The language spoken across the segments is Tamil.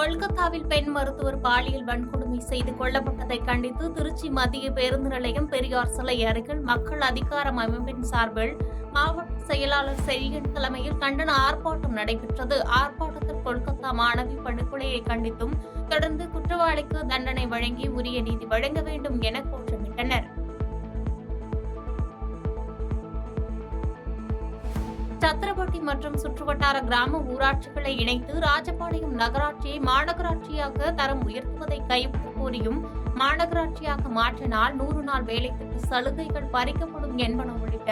கொல்கத்தாவில் பெண் மருத்துவர் பாலியல் வன்கொடுமை செய்து கொல்லப்பட்டதை கண்டித்து திருச்சி மத்திய பேருந்து நிலையம் பெரியார் சிலை அருகில் மக்கள் அதிகாரம் அமைப்பின் சார்பில் மாவட்ட செயலாளர் செழியன் தலைமையில் கண்டன ஆர்ப்பாட்டம் நடைபெற்றது. ஆர்ப்பாட்டத்தில் கொல்கத்தா மாணவி படுகொலையை கண்டித்தும் தொடர்ந்து குற்றவாளிக்கு தண்டனை வழங்கி உரிய நீதி வழங்க வேண்டும் என கோஷமிட்டனர். சத்திரப்பட்டி மற்றும் சுற்றுவட்டார கிராம ஊராட்சிகளை இணைத்து ராஜபாளையம் நகராட்சியை மாநகராட்சியாக தரம் உயர்த்துவதை கைவிடக் கோரியும், மாநகராட்சியாக மாற்றினால் 100 நாள் வேலைத்திட்ட சலுகைகள் பறிக்கப்படும் என்பன உள்ளிட்ட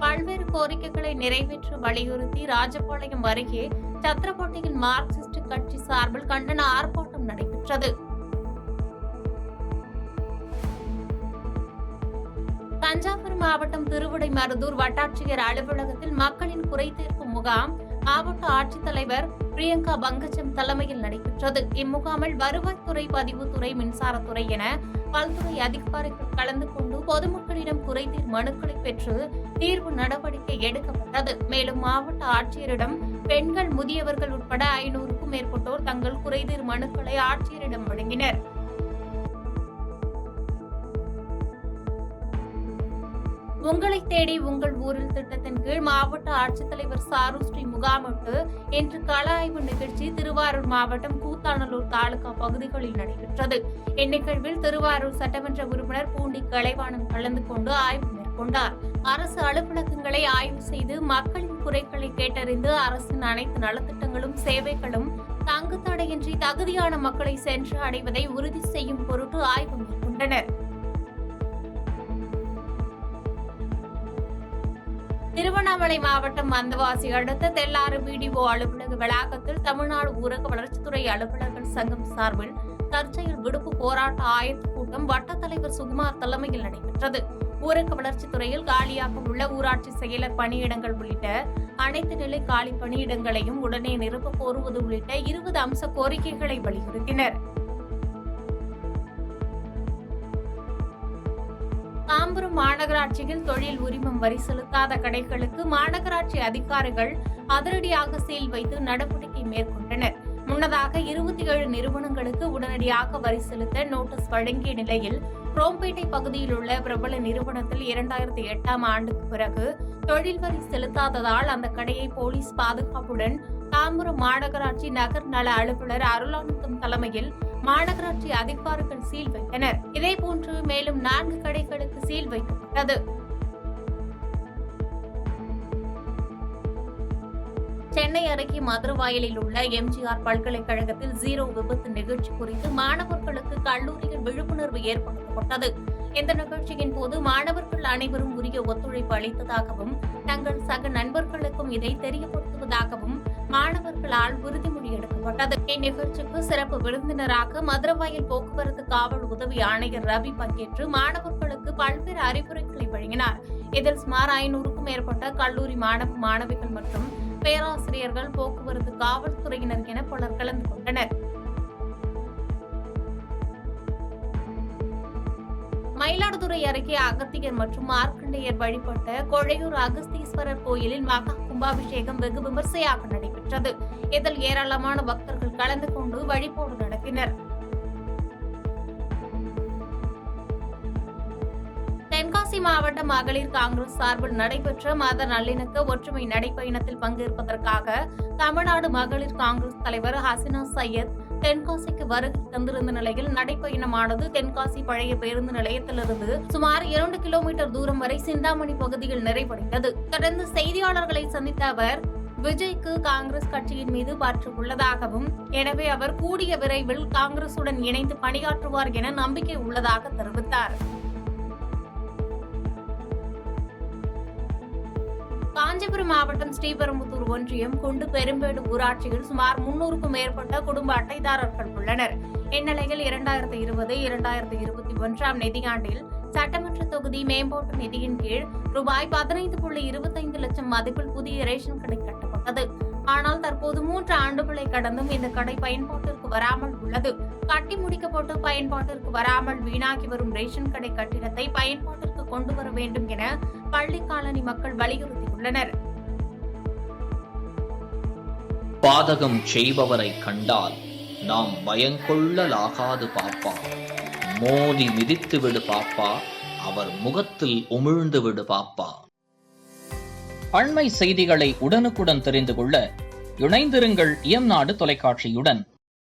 பல்வேறு கோரிக்கைகளை நிறைவேற்ற வலியுறுத்தி ராஜபாளையம் அருகே சத்திரப்பட்டியில் மார்க்சிஸ்ட் கட்சி சார்பில் கண்டன ஆர்ப்பாட்டம் நடைபெற்றது. தஞ்சாவூர் மாவட்டம் திருவிடைமருதூர் வட்டாட்சியர் அலுவலகத்தில் மக்களின் குறை தீர்க்கும் முகாம் மாவட்ட ஆட்சித்தலைவர் பிரியங்கா பங்கஜம் தலைமையில் நடைபெற்றது. இம்முகாமில் வருவாய்த்துறை, பதிவுத்துறை, மின்சாரத்துறை என பல்துறை அதிகாரிகள் கலந்து கொண்டு பொதுமக்களிடம் குறைதீர் மனுக்களை பெற்று தீர்வு நடவடிக்கை எடுக்கப்பட்டது. மேலும் மாவட்ட ஆட்சியரிடம் பெண்கள், முதியவர்கள் உட்பட 500க்கும் மேற்பட்டோர் தங்கள் குறைதீர் மனுக்களை ஆட்சியரிடம் வழங்கினர். உங்களை தேடி உங்கள் ஊரில் திட்டத்தின் கீழ் மாவட்ட ஆட்சித்தலைவர் சாருஸ்ரீ முகாமிட்டு இன்று கள ஆய்வு நிகழ்ச்சி திருவாரூர் மாவட்டம் கூத்தாநல்லூர் தாலுகா பகுதிகளில் நடைபெற்றது. இந்நிகழ்வில் திருவாரூர் சட்டமன்ற உறுப்பினர் பூண்டி கலைவாணன் கலந்து கொண்டு ஆய்வு மேற்கொண்டார். அரசு அலுவலகங்களை ஆய்வு செய்து மக்களின் குறைகளை கேட்டறிந்து அரசின் அனைத்து நலத்திட்டங்களும் சேவைகளும் தங்குத்தடையின்றி தகுதியான மக்களை சென்று அடைவதை உறுதி செய்யும் பொருட்டு ஆய்வு மேற்கொண்டனர். திருவண்ணாமலை மாவட்டம் மந்தவாசி அடுத்த தெல்லாறு பிடிஓ அலுவலக வளாகத்தில் தமிழ்நாடு ஊரக வளர்ச்சித்துறை அலுவலர்கள் சங்கம் சார்பில் தற்செயல் விடுப்பு போராட்ட ஆயத்த கூட்டம் வட்ட தலைவர் சுகுமார் தலைமையில் நடைபெற்றது. ஊரக வளர்ச்சித்துறையில் காலியாக உள்ள ஊராட்சி செயலர் பணியிடங்கள் உள்ளிட்ட அனைத்து நிலை காலி பணியிடங்களையும் உடனே நிரப்ப கோருவது உள்ளிட்ட 20 அம்ச கோரிக்கைகளை வலியுறுத்தினர். தாம்பரம் மாநகராட்சியில் தொழில் உரிமம் வரி செலுத்தாத கடைகளுக்கு மாநகராட்சி அதிகாரிகள் அதிரடியாக சீல் வைத்து நடவடிக்கை மேற்கொண்டனர். முன்னதாக 27 நிறுவனங்களுக்கு உடனடியாக வரி செலுத்த நோட்டீஸ் வழங்கிய நிலையில் குரோம்பேட்டை பகுதியில் உள்ள பிரபல நிறுவனத்தில் 2008ஆம் ஆண்டுக்கு பிறகு தொழில் வரி செலுத்தாததால் அந்த கடையை போலீஸ் பாதுகாப்புடன் தாம்பரம் மாநகராட்சி நகர் நல அலுவலர் அருளானந்தம் தலைமையில் மாநகராட்சி அதிகாரிகள் சீல் வைத்தனர். இதேபோன்று மேலும் 4 கடைகளுக்கு சீல் வைக்கப்பட்டது. சென்னை அருகே மதுரவாயலில் உள்ள எம்ஜிஆர் பல்கலைக்கழகத்தில் 0 விபத்து நிகழ்ச்சி குறித்து மாணவர்களுக்கு கல்லூரியில் விழிப்புணர்வு ஏற்படுத்தப்பட்டது. இந்த நிகழ்ச்சியின் போது மாணவர்கள் அனைவரும் உரிய ஒத்துழைப்பு அளித்ததாகவும் தங்கள் சக நண்பர்களுக்கும் இதை தெரியப்படுத்துவதாகவும் மாணவர்களால் உறுதிமொழி எடுக்கப்பட்டது. இந்நிகழ்ச்சிக்கு சிறப்பு விருந்தினராக மதுரவாயல் போக்குவரத்து காவல் உதவி ஆணையர் ரவி பங்கேற்று மாணவர்களுக்கு பல்வேறு அறிவுரைகளை வழங்கினார். இதில் சுமார் 500க்கும் மேற்பட்ட கல்லூரி மாணவ மாணவிகள் மற்றும் பேராசிரியர்கள், போக்குவரத்து காவல்துறையினர் என பலர் கலந்து கொண்டனர். மயிலாடுதுறை அருகே அகத்தியர் மற்றும் மார்க்கண்டேயர் வழிபட்ட கொழையூர் அகஸ்தீஸ்வரர் கோயிலில் மகா கும்பாபிஷேகம் வெகு விமர்சையாக நடைபெற்றது. இதில் ஏராளமான பக்தர்கள் கலந்து கொண்டு வழிபாடு நடத்தினர். தென்காசி மாவட்ட மகளிர் காங்கிரஸ் சார்பில் நடைபெற்ற மத நல்லிணக்க ஒற்றுமை நடைபயணத்தில் பங்கேற்பதற்காக தமிழ்நாடு மகளிர் காங்கிரஸ் தலைவர் ஹசினா சையத் தென்காசிக்கு வருகை தந்திருந்த நிலையில் நடைபயணமானது தென்காசி பழைய பேருந்து நிலையத்திலிருந்து சுமார் 2 கிலோமீட்டர் தூரம் வரை சிந்தாமணி பகுதியில் நிறைவடைந்தது. தொடர்ந்து செய்தியாளர்களை சந்தித்த அவர் விஜய்க்கு காங்கிரஸ் கட்சியின் மீது பற்று உள்ளதாகவும், எனவே அவர் கூடிய விரைவில் காங்கிரசுடன் இணைந்து பணியாற்றுவார் என நம்பிக்கை உள்ளதாக தெரிவித்தார். காஞ்சிபுரம் மாவட்டம் ஸ்ரீபெரும்புதூர் ஒன்றியம் குண்டு பெரும்பேடு ஊராட்சியில் சுமார் 300க்கும் மேற்பட்ட குடும்ப அட்டைதாரர்கள் உள்ளனர். இந்நிலையில் 2020-2021 நிதியாண்டில் சட்டமன்ற தொகுதி மேம்பாட்டு நிதியின் கீழ் ரூபாய் 15.25 லட்சம் மதிப்பில் புதிய ரேஷன் கடை கட்டப்பட்டது. ஆனால் தற்போது 3 ஆண்டுகளை கடந்தும் இந்த கடை பயன்பாட்டிற்கு வராமல் உள்ளது. கட்டி முடிக்கப்பட்டு பயன்பாட்டிற்கு வராமல் வீணாகி வரும் ரேஷன் கடை கட்டிடத்தை பயன்பாட்டிற்கு கொண்டு வர வேண்டும் என பள்ளி காலனி மக்கள் வலியுறுத்தியுள்ளனர். பாதகம் செய்பவரை கண்டால் நாம் பயங்கொள்ளலாகாது பாப்பா. மோதி மிதித்து விடு பாப்பா, அவர் முகத்தில் உமிழ்ந்து விடு பாப்பா. அண்மை செய்திகளை உடனுக்குடன் தெரிந்து கொள்ள இணைந்திருங்கள் எம் நாடு தொலைக்காட்சியுடன்.